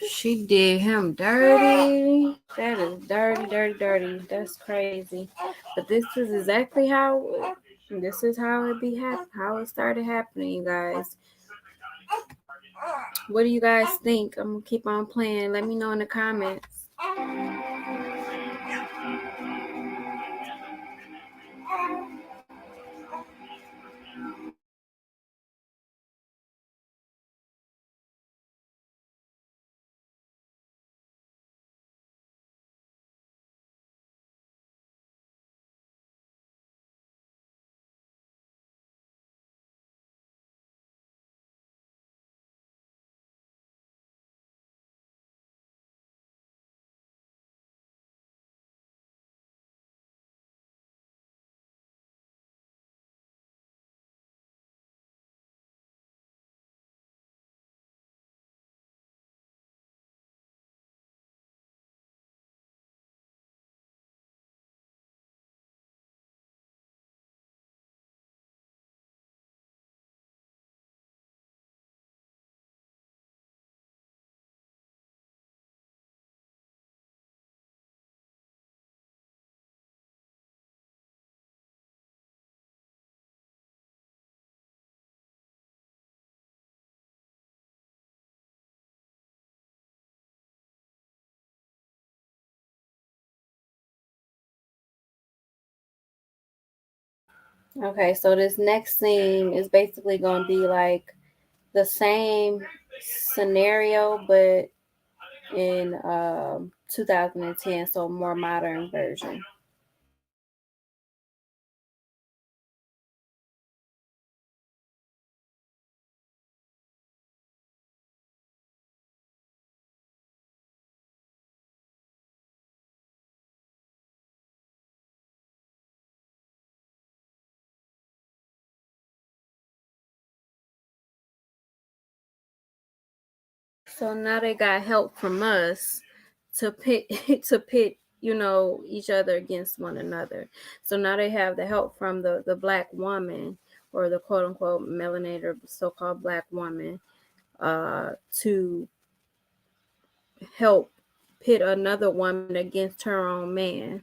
She did him dirty. That is dirty, dirty, dirty. That's crazy. But this is exactly how. This is how it how it started happening, you guys. What do you guys think? I'm gonna keep on playing. Let me know in the comments. Okay, so this next scene is basically gonna be like the same scenario, but in 2010, so more modern version. So now they got help from us to pit to pit, each other against one another. So now they have the help from the black woman, or the quote unquote melanated so-called black woman, to help pit another woman against her own man.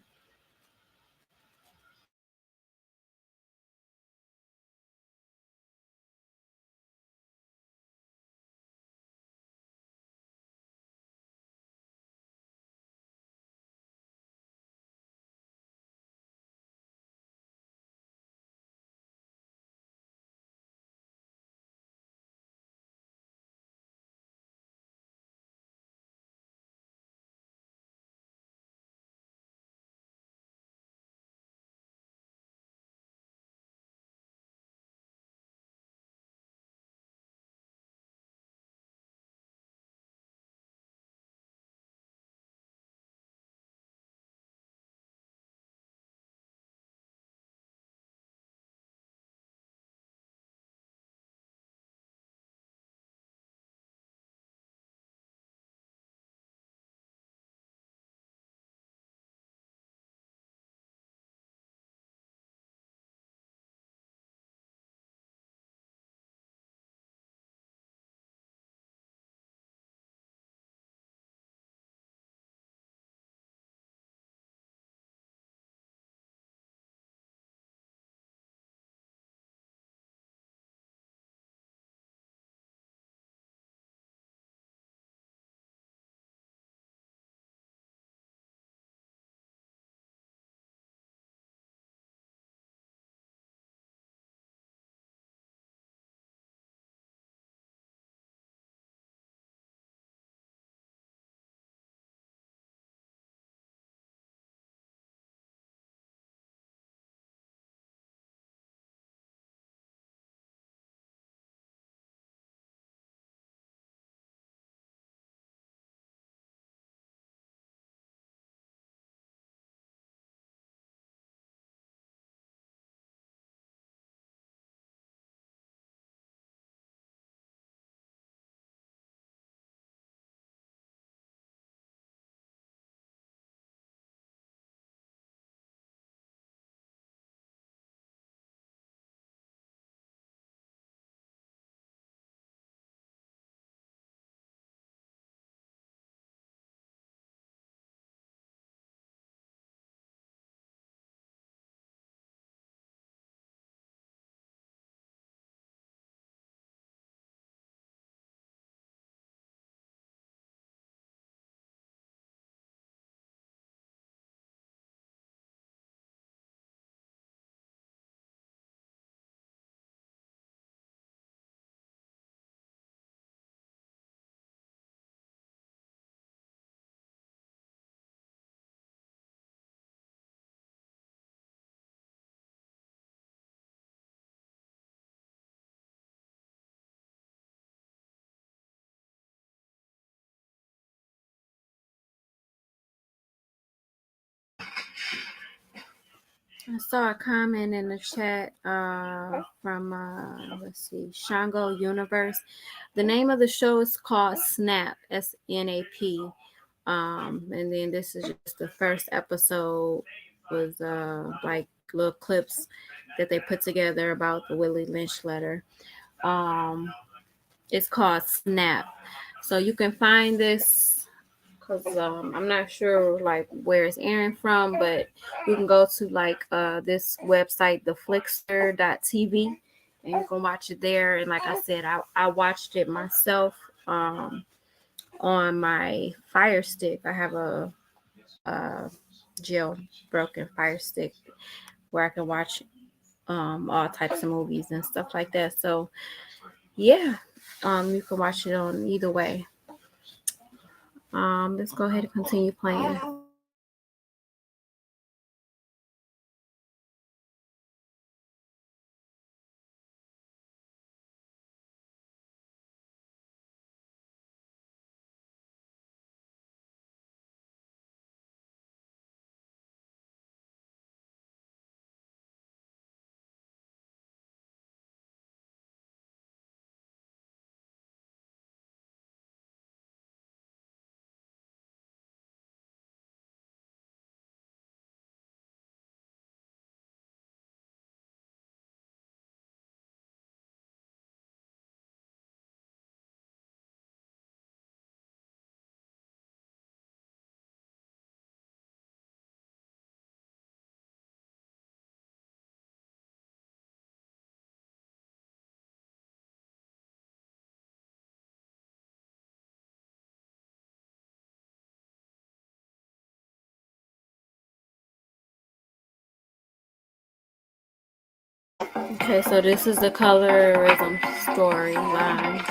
I saw a comment in the chat from let's see, Shango Universe. The name of the show is called Snap, SNAP. And then this is just the first episode, was like little clips that they put together about the Willie Lynch letter. It's called Snap. So you can find this, because I'm not sure like where it's airing from, but you can go to like this website, theflixster.tv, and you can watch it there. And like I said, I watched it myself on my Fire Stick. I have a jailbroken Fire Stick where I can watch all types of movies and stuff like that. So yeah, you can watch it on either way. Let's go ahead and continue playing. Okay, so this is the colorism storyline.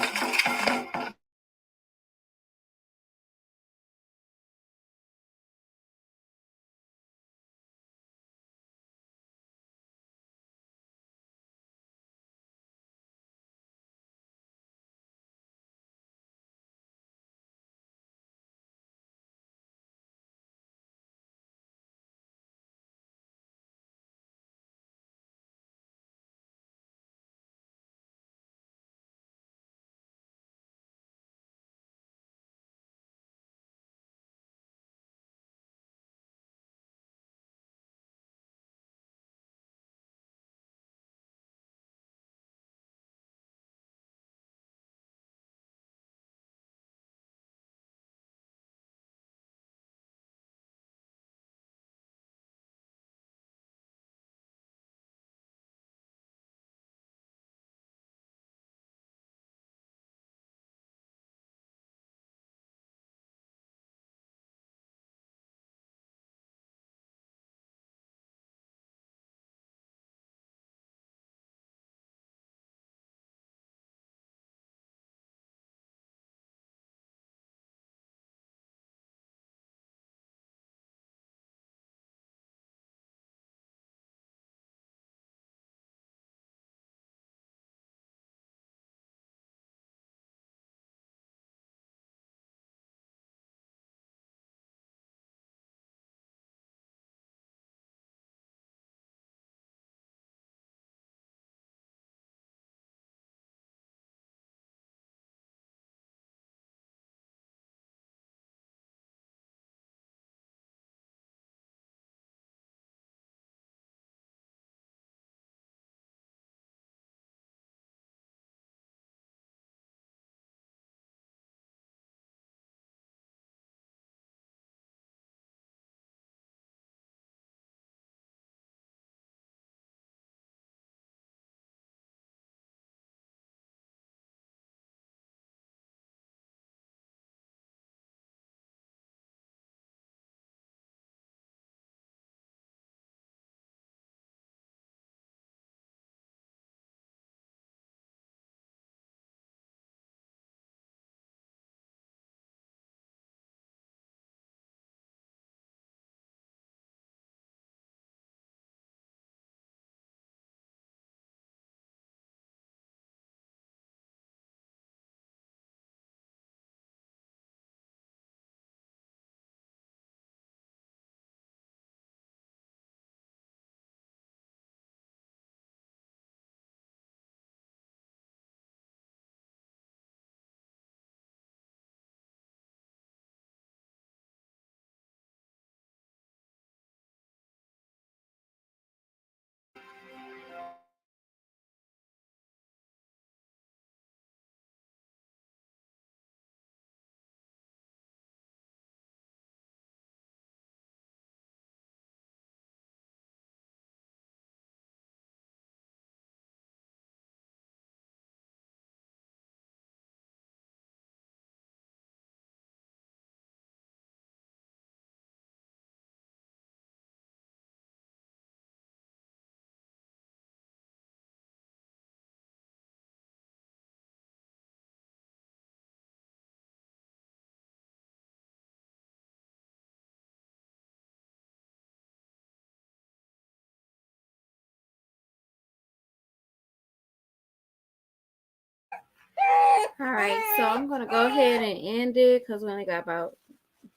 All right, so I'm gonna go ahead and end it because we only got about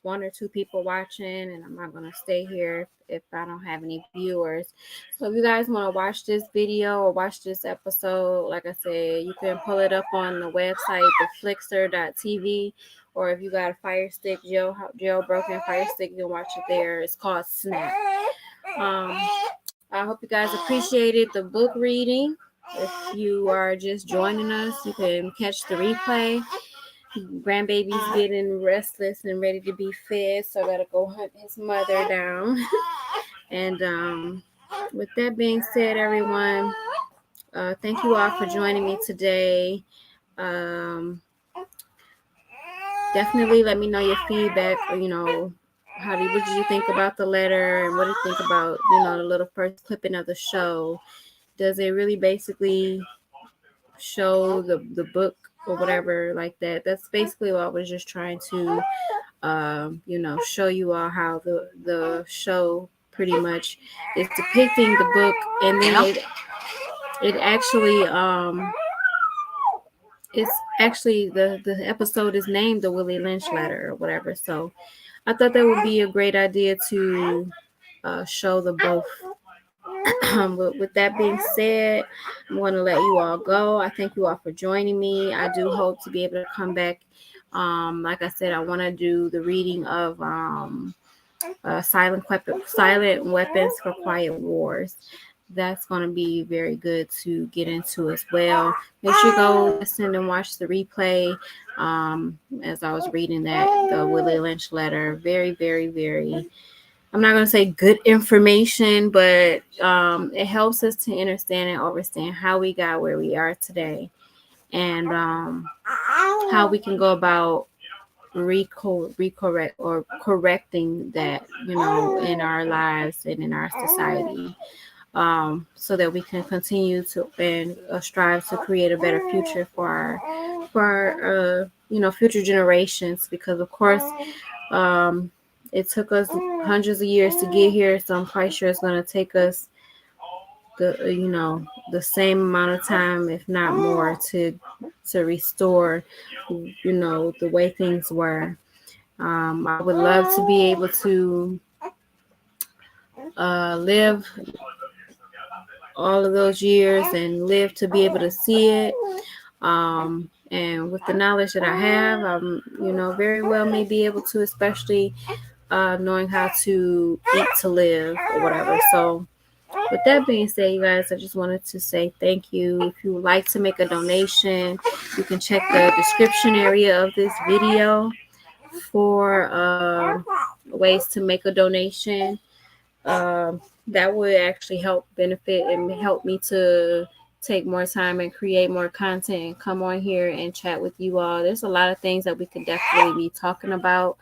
1 or 2 people watching, and I'm not gonna stay here if I don't have any viewers. So if you guys want to watch this video or watch this episode, like I said, you can pull it up on the website, theflixer.tv, or if you got a Fire Stick, jailbroken Fire Stick, you can watch it there. It's called Snap. I hope you guys appreciated the book reading. If you are just joining us, you can catch the replay. Grandbaby's getting restless and ready to be fed, so I gotta go hunt his mother down. And with that being said, everyone, thank you all for joining me today. Definitely let me know your feedback, or, what did you think about the letter, and what did you think about, the little first clipping of the show? Does it really basically show the book or whatever like that? That's basically what I was just trying to show you all how the show pretty much is depicting the book, and then it actually it's actually the episode is named the Willie Lynch Letter or whatever. So I thought that would be a great idea to show the both. But with that being said, I'm going to let you all go. I thank you all for joining me. I do hope to be able to come back. Like I said, I want to do the reading of Silent Weapons for Quiet Wars. That's going to be very good to get into as well. Make sure you go listen and watch the replay. As I was reading the Willie Lynch Letter, very, very, very, I'm not going to say good information, but it helps us to understand and understand how we got where we are today, and how we can go about correcting that, in our lives and in our society, so that we can continue to and strive to create a better future for our future generations, because of course it took us hundreds of years to get here, so I'm quite sure it's going to take us the same amount of time, if not more, to restore the way things were. I would love to be able to live all of those years and live to be able to see it. And with the knowledge that I have, I'm, very well may be able to, especially knowing how to eat to live or whatever. So with that being said, you guys, I just wanted to say thank you. If you would like to make a donation, you can check the description area of this video for ways to make a donation. That would actually help benefit and help me to take more time and create more content and come on here and chat with you all. There's a lot of things that we could definitely be talking about.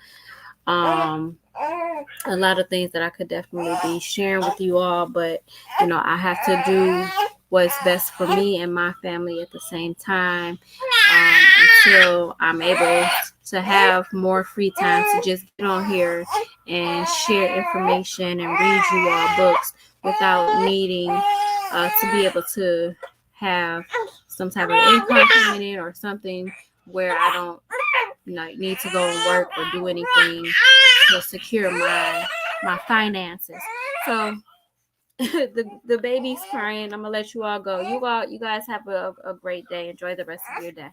A lot of things that I could definitely be sharing with you all, but I have to do what's best for me and my family at the same time, until I'm able to have more free time to just get on here and share information and read you all books without needing to be able to have some type of income coming in or something where I don't need to go and work or do anything to secure my finances. So the baby's crying. I'm gonna let you all go. You guys have a great day. Enjoy the rest of your day.